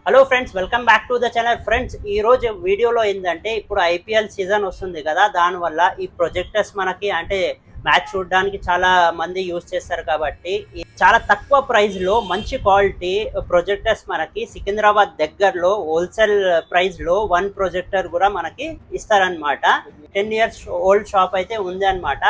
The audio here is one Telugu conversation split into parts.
Hello friends, welcome back to the channel. Friends, ఈ రోజు వీడియోలో ఏంటంటే ఇప్పుడు ఐపీఎల్ సీజన్ వస్తుంది కదా, దానివల్ల ఈ ప్రొజెక్టర్స్ మనకి అంటే మ్యాచ్ చూడడానికి చాలా మంది యూజ్ చేస్తారు కాబట్టి చాలా తక్కువ ప్రైస్లో మంచి క్వాలిటీ ప్రొజెక్టర్స్ మనకి సికింద్రాబాద్ దగ్గరలో హోల్సేల్ ప్రైస్లో వన్ ప్రొజెక్టర్ కూడా మనకి ఇస్తారనమాట. 10 years ఓల్డ్ షాప్ అయితే ఉంది అనమాట.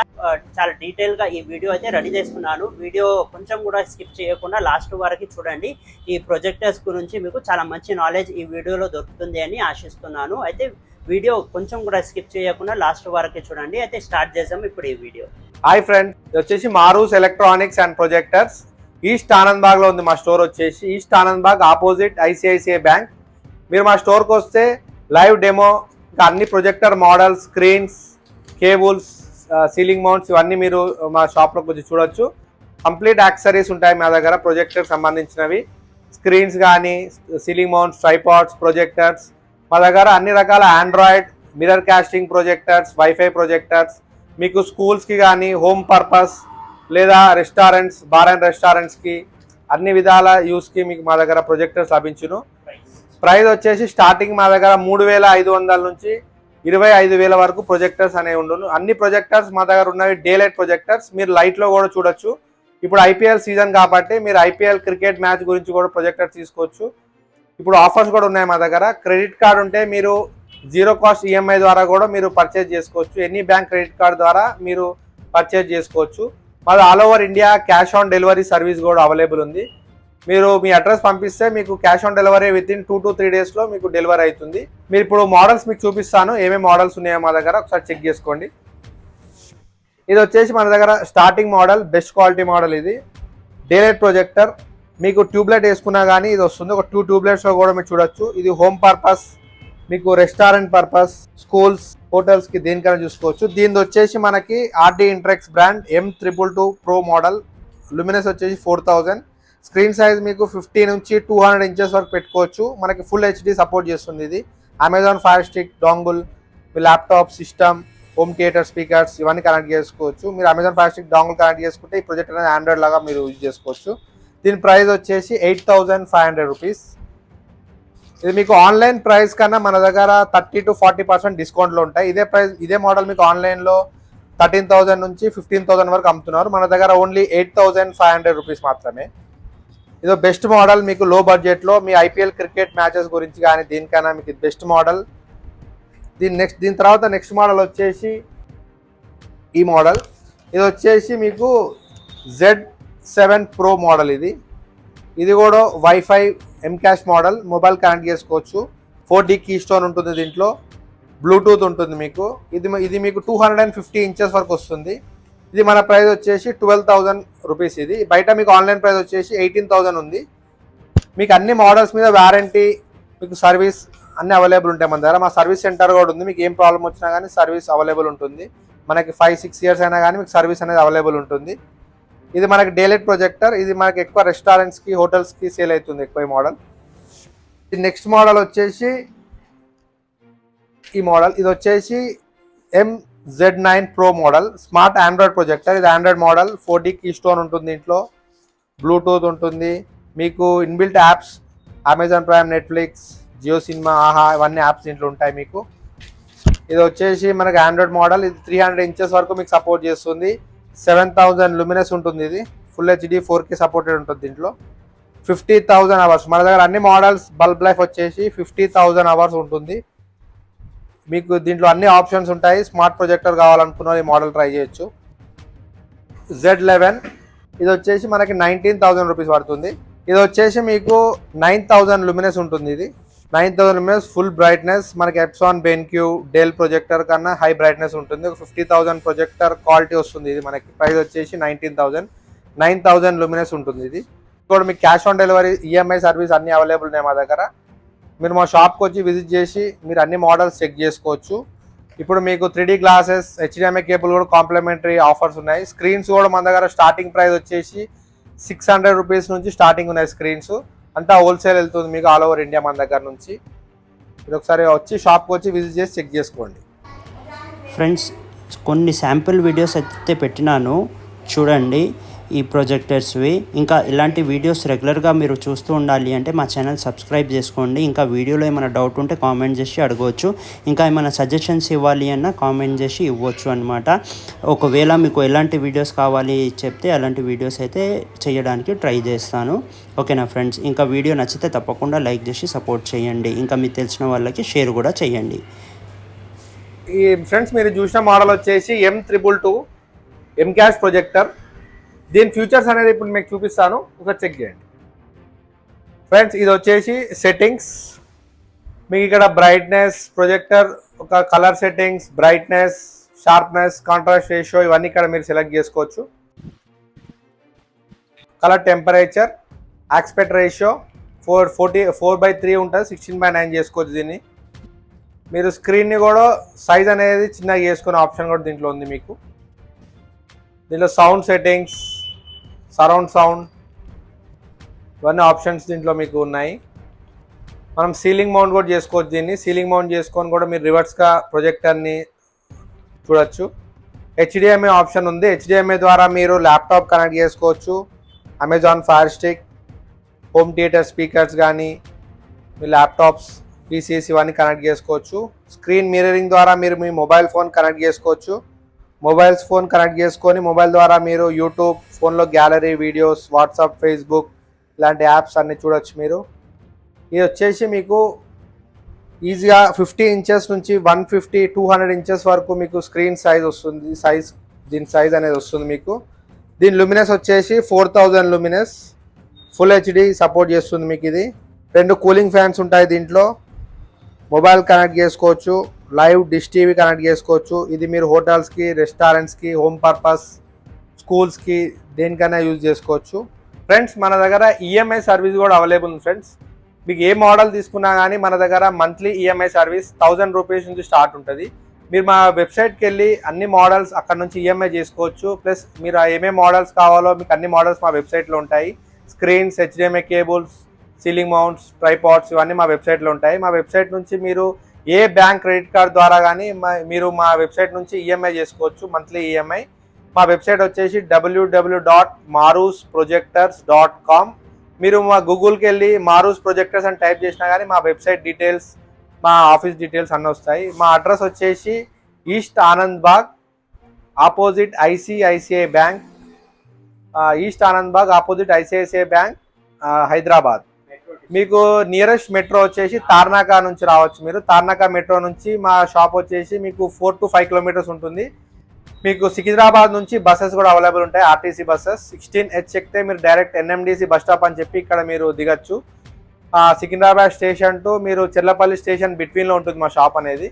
చాలా డీటెయిల్గా ఈ వీడియో అయితే రెడీ చేస్తున్నాను. వీడియో కొంచెం కూడా స్కిప్ చేయకుండా లాస్ట్ వరకు చూడండి. ఈ ప్రొజెక్టర్స్ గురించి మీకు చాలా మంచి నాలెడ్జ్ ఈ వీడియోలో దొరుకుతుంది అని ఆశిస్తున్నాను. అయితే వీడియో కొంచెం కూడా స్కిప్ చేయకుండా లాస్ట్ వరకు చూడండి. అయితే స్టార్ట్ చేద్దాం ఇప్పుడు ఈ వీడియో. హాయ్ ఫ్రెండ్, ఇది వచ్చేసి మారూస్ ఎలక్ట్రానిక్స్ అండ్ ప్రొజెక్టర్స్. ఈస్ట్ ఆనందబాగ్లో ఉంది మా స్టోర్ వచ్చేసి. East Anandbagh opposite ICICI bank. మీరు మా స్టోర్కి వస్తే లైవ్ డెమో, ఇంకా అన్ని projector models, screens, cables, ceiling mounts ఇవన్నీ మీరు మా షాప్లోకి వచ్చి చూడొచ్చు. కంప్లీట్ యాక్సెసరీస్ ఉంటాయి మా దగ్గర ప్రొజెక్టర్ సంబంధించినవి. స్క్రీన్స్ కానీ, సీలింగ్ మౌంట్స్, ట్రైపాడ్స్, ప్రొజెక్టర్స్. మా దగ్గర అన్ని రకాల android, mirror casting projectors, WiFi projectors, మీకు స్కూల్స్కి కానీ, హోమ్ పర్పస్ లేదా రెస్టారెంట్స్, బార్ అండ్ రెస్టారెంట్స్కి అన్ని విధాల యూస్కి మీకు మా దగ్గర ప్రొజెక్టర్స్ లభించును. ప్రైస్ వచ్చేసి స్టార్టింగ్ మా దగ్గర 3,500 నుంచి 25,000 వరకు ప్రొజెక్టర్స్ అనేవి ఉండును. అన్ని ప్రొజెక్టర్స్ మా దగ్గర ఉన్నవి డే లైట్ ప్రొజెక్టర్స్. మీరు లైట్లో కూడా చూడొచ్చు. ఇప్పుడు ఐపీఎల్ సీజన్ కాబట్టి మీరు ఐపీఎల్ క్రికెట్ మ్యాచ్ గురించి కూడా ప్రొజెక్టర్ తీసుకోవచ్చు. ఇప్పుడు ఆఫర్స్ కూడా ఉన్నాయి మా దగ్గర. క్రెడిట్ కార్డ్ ఉంటే మీరు 0 కాస్ట్ ఈఎంఐ ద్వారా కూడా మీరు పర్చేజ్ చేసుకోవచ్చు. ఎనీ బ్యాంక్ క్రెడిట్ కార్డ్ ద్వారా మీరు పర్చేజ్ చేసుకోవచ్చు. మాది all over India cash on delivery service కూడా అవైలబుల్ ఉంది. మీరు మీ అడ్రస్ పంపిస్తే మీకు cash on delivery within 2 to 3 daysలో మీకు డెలివరీ అవుతుంది. మీరు ఇప్పుడు మోడల్స్ మీకు చూపిస్తాను, ఏమేమి మోడల్స్ ఉన్నాయో మా దగ్గర ఒకసారి చెక్ చేసుకోండి. ఇది వచ్చేసి మన దగ్గర starting model, best quality model. ఇది డే లైట్ ప్రొజెక్టర్. మీకు ట్యూబ్లైట్ వేసుకున్నా కానీ ఇది వస్తుంది. ఒక 2 ట్యూబ్లైట్స్లో కూడా మీరు చూడొచ్చు. ఇది హోమ్ పర్పస్, మీకు రెస్టారెంట్ పర్పస్, స్కూల్స్, హోటల్స్కి దేనికైనా చూసుకోవచ్చు. దీనిది వచ్చేసి మనకి ఆర్డి ఇంట్రెక్స్ brand M222 pro model. Lumens వచ్చేసి 4000. స్క్రీన్ సైజ్ మీకు 50 నుంచి 200 inches వరకు పెట్టుకోవచ్చు. మనకి ఫుల్ హెచ్డి సపోర్ట్ చేస్తుంది. ఇది అమెజాన్ ఫైర్ స్టిక్, డాంగుల్, మీ laptop, system, home theatre speakers ఇవన్నీ కనెక్ట్ చేసుకోవచ్చు. మీరు Amazon Fire Stick, dongle connect చేసుకుంటే ఈ ప్రొజెక్ట్ అనేది ఆండ్రాయిడ్ లాగా మీరు యూజ్ చేసుకోవచ్చు. దీని ప్రైస్ వచ్చేసి 8,500 రూపీస్. ఇది మీకు ఆన్లైన్ ప్రైస్ కన్నా మన దగ్గర 30 to 40% డిస్కౌంట్లో ఉంటాయి. ఇదే ప్రైస్, ఇదే మోడల్ మీకు ఆన్లైన్లో 13,000 నుంచి 15,000 వరకు అమ్ముతున్నారు. మన దగ్గర ఓన్లీ 8,500 రూపీస్ మాత్రమే. ఇదో బెస్ట్ మోడల్. మీకు లో బడ్జెట్లో మీ ఐపీఎల్ క్రికెట్ మ్యాచెస్ గురించి కానీ దీనికైనా మీకు ఇది బెస్ట్ మోడల్. దీని తర్వాత నెక్స్ట్ మోడల్ వచ్చేసి ఈ మోడల్. ఇది వచ్చేసి మీకు Z7 ప్రో మోడల్. ఇది కూడా వైఫై ఎంకాష్ మోడల్. మొబైల్ కనెక్ట్ చేసుకోవచ్చు. 4D కీ స్టోన్ ఉంటుంది. దీంట్లో బ్లూటూత్ ఉంటుంది మీకు. ఇది మీకు 250 inches వరకు వస్తుంది. ఇది మన ప్రైస్ వచ్చేసి 12,000 రూపీస్. ఇది బయట మీకు ఆన్లైన్ ప్రైస్ వచ్చేసి 18,000 ఉంది. మీకు అన్ని మోడల్స్ మీద వారంటీ, మీకు సర్వీస్ అన్నీ అవైలబుల్ ఉంటాయి మన దగ్గర. మా సర్వీస్ సెంటర్ కూడా ఉంది. మీకు ఏం ప్రాబ్లం వచ్చినా కానీ సర్వీస్ అవైలబుల్ ఉంటుంది. మనకి 5-6 years అయినా కానీ మీకు సర్వీస్ అనేది అవైలబుల్ ఉంటుంది. ఇది మనకి డే లైట్ ప్రొజెక్టర్. ఇది మనకి ఎక్కువ రెస్టారెంట్స్కి, హోటల్స్కి సేల్ అవుతుంది ఎక్కువ ఈ మోడల్. ఇది నెక్స్ట్ మోడల్ వచ్చేసి ఈ మోడల్. ఇది వచ్చేసి MZ9 pro model, smart Android projector. ఇది Android model. 4D keystone ఉంటుంది. దీంట్లో బ్లూటూత్ ఉంటుంది. మీకు inbuilt apps, Amazon Prime, Netflix, Jio cinema, Aha ఇవన్నీ యాప్స్ దీంట్లో ఉంటాయి మీకు. ఇది వచ్చేసి మనకి ఆండ్రాయిడ్ మోడల్. ఇది 300 inches వరకు మీకు సపోర్ట్ చేస్తుంది. 7,000 లుమినస్ ఉంటుంది. ఇది ఫుల్ హెచ్డి 4K సపోర్టెడ్ ఉంటుంది. దీంట్లో 50,000 అవర్స్. మన దగ్గర అన్ని మోడల్స్ బల్బ్ లైఫ్ వచ్చేసి 50,000 అవర్స్ ఉంటుంది. మీకు దీంట్లో అన్ని ఆప్షన్స్ ఉంటాయి. స్మార్ట్ ప్రొజెక్టర్ కావాలనుకున్న ఈ మోడల్ ట్రై చేయొచ్చు. Z11. ఇది వచ్చేసి మనకి 19,000 రూపీస్ పడుతుంది. ఇది వచ్చేసి మీకు 9,000 లుమినస్ ఉంటుంది. ఇది 9,000 లుమినస్ ఫుల్ బ్రైట్నెస్. మనకి ఎప్సాన్, బెన్క్యూ, డెల్ ప్రొజెక్టర్ కన్నా హై బ్రైట్నెస్ ఉంటుంది. ఒక 50,000 ప్రొజెక్టర్ క్వాలిటీ వస్తుంది. ఇది మనకి ప్రైస్ వచ్చేసి 9,000 లుమినస్ ఉంటుంది. ఇది కూడా మీకు cash on delivery, EMI service అన్నీ అవైలబుల్ ఉన్నాయి మా దగ్గర. మీరు మా షాప్కి వచ్చి విజిట్ చేసి మీరు అన్ని మోడల్స్ చెక్ చేసుకోవచ్చు. ఇప్పుడు మీకు 3D గ్లాసెస్, HDMI కేబుల్ కూడా కాంప్లిమెంటరీ ఆఫర్స్ ఉన్నాయి. స్క్రీన్స్ కూడా మన దగ్గర స్టార్టింగ్ ప్రైస్ వచ్చేసి 600 రూపీస్ నుంచి స్టార్టింగ్ ఉన్నాయి స్క్రీన్స్. అంతా హోల్సేల్ వెళ్తుంది మీకు ఆల్ ఓవర్ ఇండియా మన దగ్గర నుంచి. మీరు ఒకసారి వచ్చి షాప్కి వచ్చి విజిట్ చేసి చెక్ చేసుకోండి. ఫ్రెండ్స్, కొన్ని శాంపిల్ వీడియోస్ అయితే పెట్టినాను చూడండి. ఈ ప్రొజెక్టర్స్వి. ఇంకా ఇలాంటి వీడియోస్ రెగ్యులర్గా మీరు చూస్తూ ఉండాలి అంటే మా ఛానల్ సబ్స్క్రైబ్ చేసుకోండి. ఇంకా వీడియోలో ఏమైనా డౌట్ ఉంటే కామెంట్ చేసి అడగవచ్చు. ఇంకా ఏమైనా సజెషన్స్ ఇవ్వాలి అన్నా కామెంట్ చేసి ఇవ్వచ్చు అనమాట. ఒకవేళ మీకు ఎలాంటి వీడియోస్ కావాలి చెప్తే అలాంటి వీడియోస్ అయితే చేయడానికి ట్రై చేస్తాను. ఓకేనా ఫ్రెండ్స్, ఇంకా వీడియో నచ్చితే తప్పకుండా లైక్ చేసి సపోర్ట్ చేయండి. ఇంకా మీకు తెలిసిన వాళ్ళకి షేర్ కూడా చేయండి. ఈ ఫ్రెండ్స్ మీరు చూసిన మోడల్ వచ్చేసి M222 ఎంకాష్ ప్రొజెక్టర్. దీని ఫ్యూచర్స్ అనేది ఇప్పుడు మీకు చూపిస్తాను, ఒకసారి చెక్ చేయండి. ఫ్రెండ్స్ ఇది వచ్చేసి సెట్టింగ్స్. మీకు ఇక్కడ బ్రైట్నెస్, ప్రొజెక్టర్ ఒక colour settings, brightness, sharpness, contrast ratio ఇవన్నీ ఇక్కడ మీరు సెలెక్ట్ చేసుకోవచ్చు. కలర్ టెంపరేచర్, ఆస్పెక్ట్ రేషియో 4:3 ఉంటుంది, 16:9 చేసుకోవచ్చు. దీన్ని మీరు స్క్రీన్ని కూడా సైజ్ అనేది చిన్నగా చేసుకునే ఆప్షన్ కూడా దీంట్లో ఉంది మీకు. దీంట్లో సౌండ్ సెట్టింగ్స్, సరౌండ్ సౌండ్ ఇవన్నీ ఆప్షన్స్ దీంట్లో మీకు ఉన్నాయి. మనం సీలింగ్ మౌంట్ కూడా చేసుకోవచ్చు. దీన్ని సీలింగ్ మౌంట్ చేసుకొని కూడా మీరు రివర్స్గా ప్రొజెక్టర్ని చూడొచ్చు. HDMI ఆప్షన్ ఉంది. HDMI ద్వారా మీరు ల్యాప్టాప్ కనెక్ట్ చేసుకోవచ్చు. Amazon Fire stick, home theatre speakers కానీ మీ ల్యాప్టాప్స్, PCs ఇవన్నీ కనెక్ట్ చేసుకోవచ్చు. స్క్రీన్ మిర్రరింగ్ ద్వారా మీరు మీ మొబైల్ ఫోన్ కనెక్ట్ చేసుకోవచ్చు. మొబైల్స్ ఫోన్ కనెక్ట్ చేసుకొని మొబైల్ ద్వారా మీరు యూట్యూబ్, ఫోన్లో గ్యాలరీ, వీడియోస్, వాట్సాప్, ఫేస్బుక్ ఇలాంటి యాప్స్ అన్నీ చూడొచ్చు మీరు. ఇది వచ్చేసి మీకు ఈజీగా 50 ఇంచెస్ నుంచి 150, 200 ఇంచెస్ వరకు మీకు స్క్రీన్ సైజ్ వస్తుంది. దీని సైజ్ అనేది వస్తుంది మీకు. దీని లుమినెస్ వచ్చేసి 4000 లుమినెస్, ఫుల్ HD సపోర్ట్ చేస్తుంది మీకు. ఇది 2 కూలింగ్ ఫ్యాన్స్ ఉంటాయి దీంట్లో. మొబైల్ కనెక్ట్ చేసుకోవచ్చు, లైవ్ డిష్ టీవీ కనెక్ట్ చేసుకోవచ్చు. ఇది మీరు హోటల్స్కి, రెస్టారెంట్స్కి, హోమ్ పర్పస్, స్కూల్స్కి దేనికైనా యూజ్ చేసుకోవచ్చు. ఫ్రెండ్స్ మన దగ్గర EMI సర్వీస్ కూడా అవైలబుల్ ఉంది. ఫ్రెండ్స్ మీకు ఏ మోడల్ తీసుకున్నా కానీ మన దగ్గర మంత్లీ EMI సర్వీస్ 1000 రూపీస్ నుంచి స్టార్ట్ ఉంటుంది. మీరు మా వెబ్సైట్కి వెళ్ళి అన్ని మోడల్స్ అక్కడ నుంచి EMI చేసుకోవచ్చు. ప్లస్ మీరు ఏమేమి మోడల్స్ కావాలో మీకు అన్ని మోడల్స్ మా వెబ్సైట్లో ఉంటాయి. Screens, HDMI cables, ceiling mounts, tripods ఇవన్నీ మా వెబ్సైట్లో ఉంటాయి. మా వెబ్సైట్ నుంచి మీరు ఏ బ్యాంక్ క్రెడిట్ కార్డ్ ద్వారా కానీ మీరు మా వెబ్సైట్ నుంచి EMI చేసుకోవచ్చు, మంత్లీ EMI. మా వెబ్సైట్ వచ్చేసి www.marusprojectors.com. మీరు మా గూగుల్కి వెళ్ళి మారూస్ ప్రొజెక్టర్స్ అని టైప్ చేసినా కానీ మా వెబ్సైట్ డీటెయిల్స్, మా ఆఫీస్ డీటెయిల్స్ అన్నీ వస్తాయి. మా అడ్రస్ వచ్చేసి east Anand Bagh opposite ICICI bank, east Anand Bagh opposite ICICI bank, Hyderabad. మీకు నియరెస్ట్ మెట్రో వచ్చేసి తార్నాక నుంచి రావచ్చు. మీరు తార్నాక మెట్రో నుంచి మా షాప్ వచ్చేసి మీకు 4 to 5 కిలోమీటర్స్ ఉంటుంది. మీకు సికింద్రాబాద్ నుంచి బస్సెస్ కూడా అవైలబుల్ ఉంటాయి, RTC బస్సెస్. 16H ఎక్కితే మీరు డైరెక్ట్ NMDC బస్ స్టాప్ అని చెప్పి ఇక్కడ మీరు దిగచ్చు. సికింద్రాబాద్ స్టేషన్ టు మీరు చెర్లపల్లి స్టేషన్ బిట్వీన్లో ఉంటుంది మా షాప్ అనేది.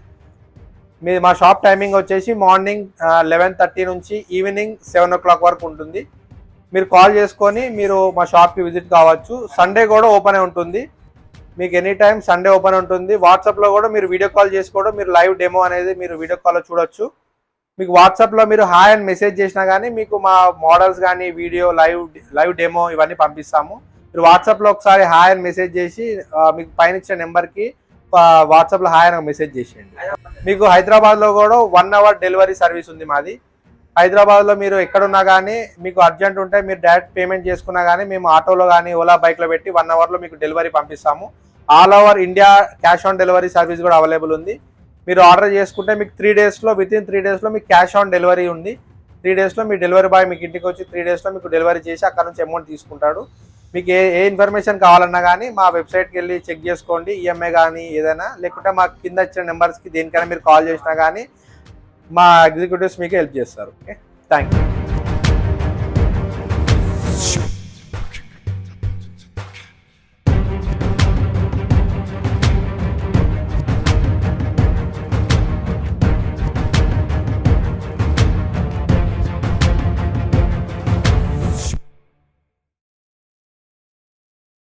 మా షాప్ టైమింగ్ వచ్చేసి మార్నింగ్ 11:30 నుంచి ఈవినింగ్ 7 o'clock వరకు ఉంటుంది. మీరు కాల్ చేసుకొని మీరు మా షాప్కి విజిట్ కావచ్చు. సండే కూడా ఓపెన్ ఉంటుంది మీకు, ఎనీ టైం సండే ఓపెన్ ఉంటుంది. వాట్సాప్లో కూడా మీరు వీడియో కాల్ చేసుకోవడం, మీరు లైవ్ డెమో అనేది మీరు వీడియో కాల్లో చూడొచ్చు. మీకు వాట్సాప్లో మీరు హాయ్ అని మెసేజ్ చేసినా కానీ మీకు మా మోడల్స్ కానీ వీడియో లైవ్ డెమో ఇవన్నీ పంపిస్తాము. మీరు వాట్సాప్లో ఒకసారి హాయ్ అని మెసేజ్ చేసి మీకు పైన ఇచ్చిన నెంబర్కి వాట్సాప్లో హాయ్ అని మెసేజ్ చేసేయండి. మీకు హైదరాబాద్లో కూడా 1 hour డెలివరీ సర్వీస్ ఉంది మాది. హైదరాబాద్లో మీరు ఎక్కడున్నా కానీ మీకు అర్జెంట్ ఉంటే మీరు డైరెక్ట్ పేమెంట్ చేసుకున్నా కానీ మేము ఆటోలో కానీ ఓలా బైక్లో పెట్టి 1 hourలో మీకు డెలివరీ పంపిస్తాము. All over India cash on delivery service కూడా అవైలబుల్ ఉంది. మీరు ఆర్డర్ చేసుకుంటే మీకు 3 daysలో, వితిన్ 3 daysలో మీకు క్యాష్ ఆన్ డెలివరీ ఉంది. 3 daysలో మీ డెలివరీ బాయ్ మీకు ఇంటికి వచ్చి 3 daysలో మీకు డెలివరీ చేసి అక్కడ నుంచి అమౌంట్ తీసుకుంటాడు. మీకు ఏ ఇన్ఫర్మేషన్ కావాలన్నా కానీ మా వెబ్సైట్కి వెళ్ళి చెక్ చేసుకోండి. EMI కానీ ఏదైనా, లేకుంటే మా కింద ఇచ్చిన నెంబర్స్కి దేనికైనా మీరు కాల్ చేసినా కానీ మా ఎగ్జిక్యూటివ్స్ మీకు హెల్ప్ చేస్తారు. Okay, thank you.